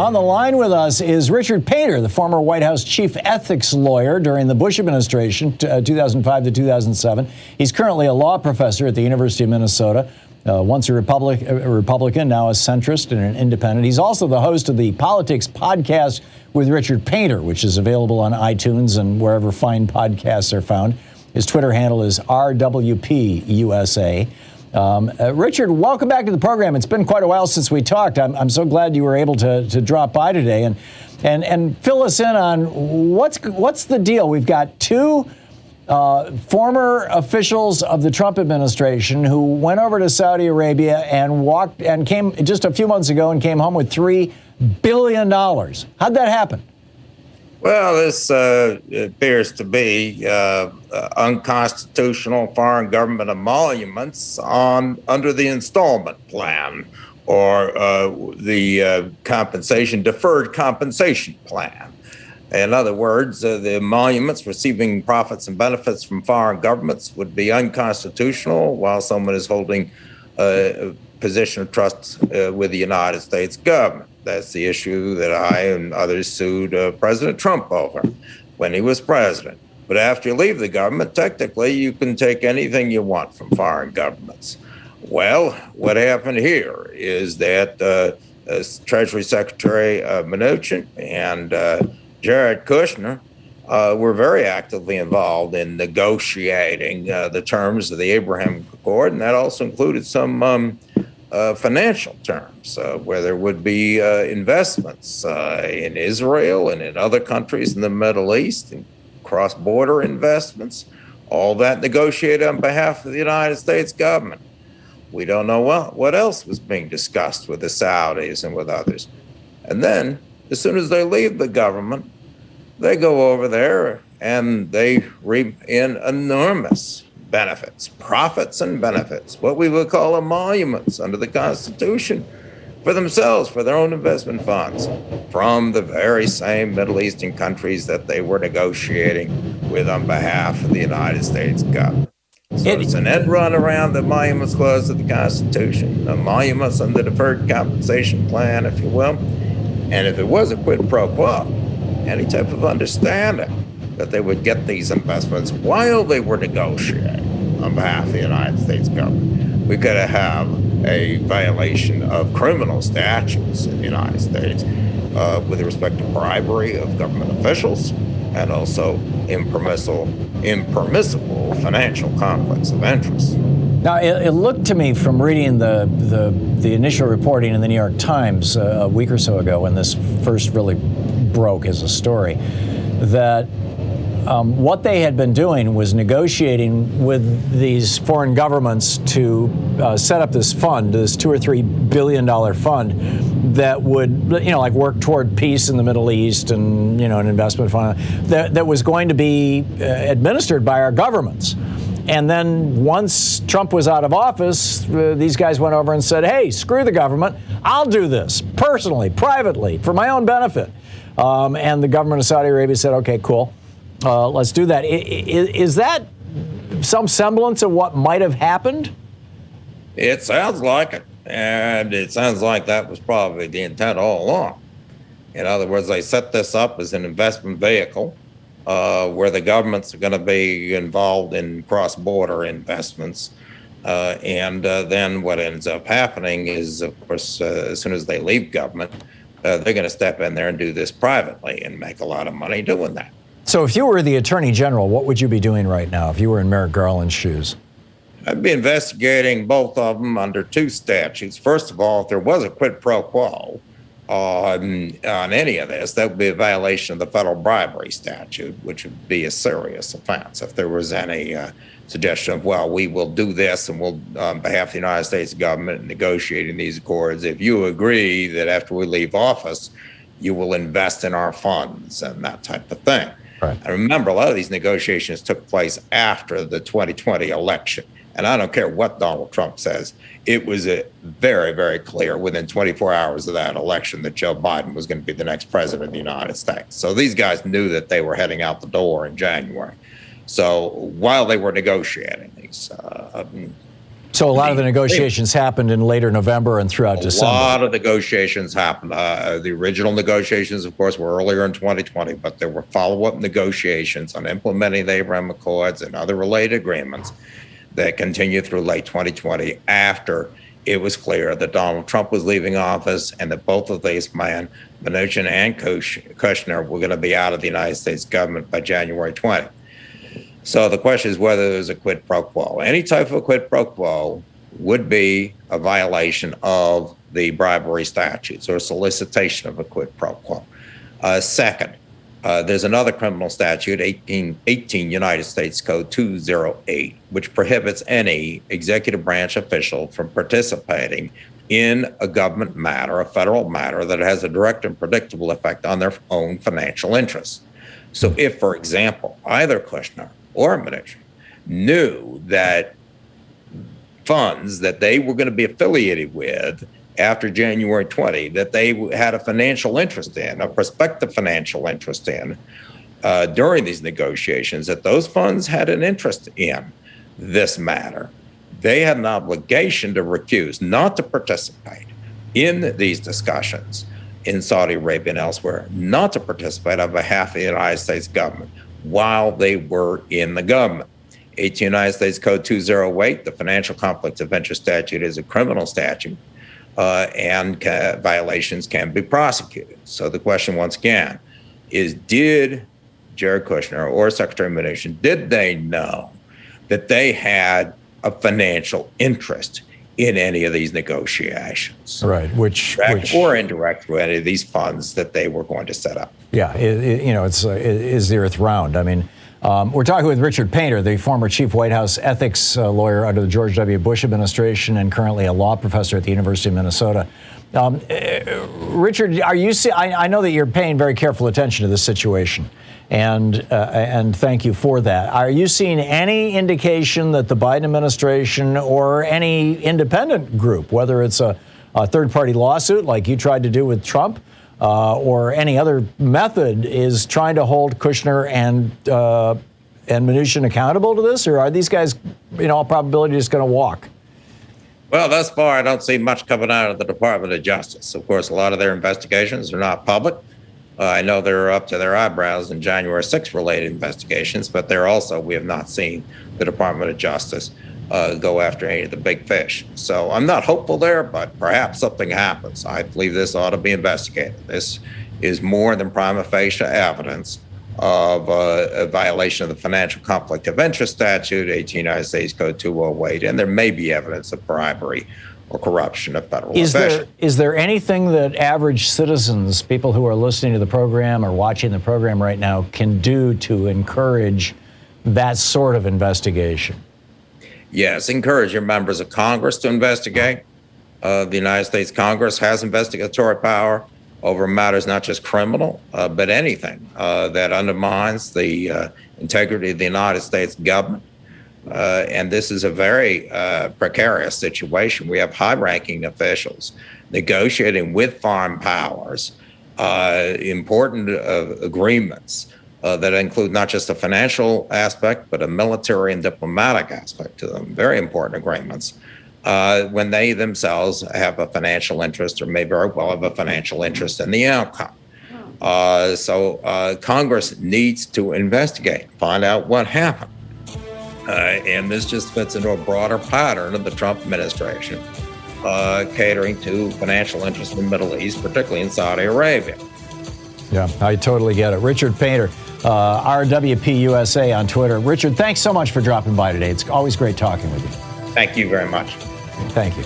On the line with us is Richard Painter, the former White House chief ethics lawyer during the Bush administration, 2005 to 2007. He's currently a law professor at the University of Minnesota, once a Republican, now a centrist and an independent. He's also the host of the Politics Podcast with Richard Painter, which is available on iTunes and wherever fine podcasts are found. His Twitter handle is RWPUSA. Richard, welcome back to the program. It's been quite a while since we talked. I'm so glad you were able to drop by today and fill us in on what's the deal. We've got two former officials of the Trump administration who went over to Saudi Arabia and came just a few months ago and came home with $3 billion. How'd that happen? Well, this appears to be unconstitutional foreign government emoluments under the installment plan or the deferred compensation plan. In other words, the emoluments receiving profits and benefits from foreign governments would be unconstitutional while someone is holding a position of trust with the United States government. That's the issue that I and others sued President Trump over when he was president. But after you leave the government, technically, you can take anything you want from foreign governments. Well, what happened here is that Treasury Secretary Mnuchin and Jared Kushner were very actively involved in negotiating the terms of the Abraham Accord, and that also included some financial terms, where there would be investments in Israel and in other countries in the Middle East, and cross-border investments, all that negotiated on behalf of the United States government. We don't know what else was being discussed with the Saudis and with others. And then, as soon as they leave the government, they go over there and they reap in enormous benefits, profits and benefits, what we would call emoluments under the Constitution for themselves, for their own investment funds, from the very same Middle Eastern countries that they were negotiating with on behalf of the United States government. So it's an end run around the emoluments clause of the Constitution, emoluments under the deferred compensation plan, if you will. And if it was a quid pro quo, any type of understanding that they would get these investments while they were negotiating on behalf of the United States government, we could have a violation of criminal statutes in the United States with respect to bribery of government officials and also impermissible financial conflicts of interest. Now, it looked to me from reading the initial reporting in the New York Times a week or so ago when this first really broke as a story, that what they had been doing was negotiating with these foreign governments to set up this fund, this $2 or $3 billion fund that would, like work toward peace in the Middle East and, an investment fund that was going to be administered by our governments. And then once Trump was out of office, these guys went over and said, hey, screw the government. I'll do this personally, privately, for my own benefit. And the government of Saudi Arabia said, OK, cool. Let's do that. Is that some semblance of what might have happened? It sounds like it. And it sounds like that was probably the intent all along. In other words, they set this up as an investment vehicle where the governments are going to be involved in cross-border investments. And then what ends up happening is, of course, as soon as they leave government, they're going to step in there and do this privately and make a lot of money doing that. So if you were the Attorney General, what would you be doing right now if you were in Merrick Garland's shoes? I'd be investigating both of them under two statutes. First of all, if there was a quid pro quo on any of this, that would be a violation of the federal bribery statute, which would be a serious offense. If there was any suggestion of, well, we will do this and we'll, on behalf of the United States government, negotiating these accords, if you agree that after we leave office, you will invest in our funds and that type of thing. Right. And remember, a lot of these negotiations took place after the 2020 election. And I don't care what Donald Trump says. It was very, very clear within 24 hours of that election that Joe Biden was going to be the next president of the United States. So these guys knew that they were heading out the door in January. So while they were negotiating these So a lot of the negotiations happened in later November and throughout December. A lot of negotiations happened. The original negotiations, of course, were earlier in 2020, but there were follow-up negotiations on implementing the Abraham Accords and other related agreements that continued through late 2020 after it was clear that Donald Trump was leaving office and that both of these men, Mnuchin and Kushner, were going to be out of the United States government by January 20. So the question is whether there's a quid pro quo. Any type of a quid pro quo would be a violation of the bribery statutes or solicitation of a quid pro quo. Second, there's another criminal statute, 18 United States Code 208, which prohibits any executive branch official from participating in a government matter, a federal matter that has a direct and predictable effect on their own financial interests. So if, for example, either Kushner or Mnuchin knew that funds that they were going to be affiliated with after January 20, that they had a financial interest in, a prospective financial interest in, during these negotiations, that those funds had an interest in this matter, they had an obligation to recuse, not to participate in these discussions in Saudi Arabia and elsewhere, not to participate on behalf of the United States government while they were in the government. 18 United States Code 208, the financial conflict of interest statute, is a criminal statute, and violations can be prosecuted. So the question, once again, is did Jared Kushner or Secretary Mnuchin, did they know that they had a financial interest in any of these negotiations? Right, which direct or indirect through any of these funds that they were going to set up. Yeah, is the earth round? I mean, we're talking with Richard Painter, the former chief White House ethics lawyer under the George W. Bush administration and currently a law professor at the University of Minnesota. Richard, I know that you're paying very careful attention to this situation, and thank you for that. Are you seeing any indication that the Biden administration or any independent group, whether it's a third-party lawsuit like you tried to do with Trump, or any other method, is trying to hold Kushner and Mnuchin accountable to this, or are these guys, in all probability, just going to walk? Well, thus far, I don't see much coming out of the Department of Justice. Of course, a lot of their investigations are not public. I know they're up to their eyebrows in January 6th related investigations, but we have not seen the Department of Justice go after any of the big fish. So I'm not hopeful there, but perhaps something happens. I believe this ought to be investigated. This is more than prima facie evidence of a violation of the financial conflict of interest statute, 18 United States Code 208, and there may be evidence of bribery or corruption of federal officials. Is there anything that average citizens, people who are listening to the program or watching the program right now, can do to encourage that sort of investigation? Yes, encourage your members of Congress to investigate. The United States Congress has investigatory power over matters not just criminal, but anything that undermines the integrity of the United States government. And this is a very precarious situation. We have high-ranking officials negotiating with foreign powers important agreements that include not just a financial aspect, but a military and diplomatic aspect to them. Very important agreements when they themselves have a financial interest or may very well have a financial interest in the outcome. So Congress needs to investigate, find out what happened. And this just fits into a broader pattern of the Trump administration catering to financial interests in the Middle East, particularly in Saudi Arabia. Yeah, I totally get it. Richard Painter, RWPUSA on Twitter. Richard, thanks so much for dropping by today. It's always great talking with you. Thank you very much. Thank you.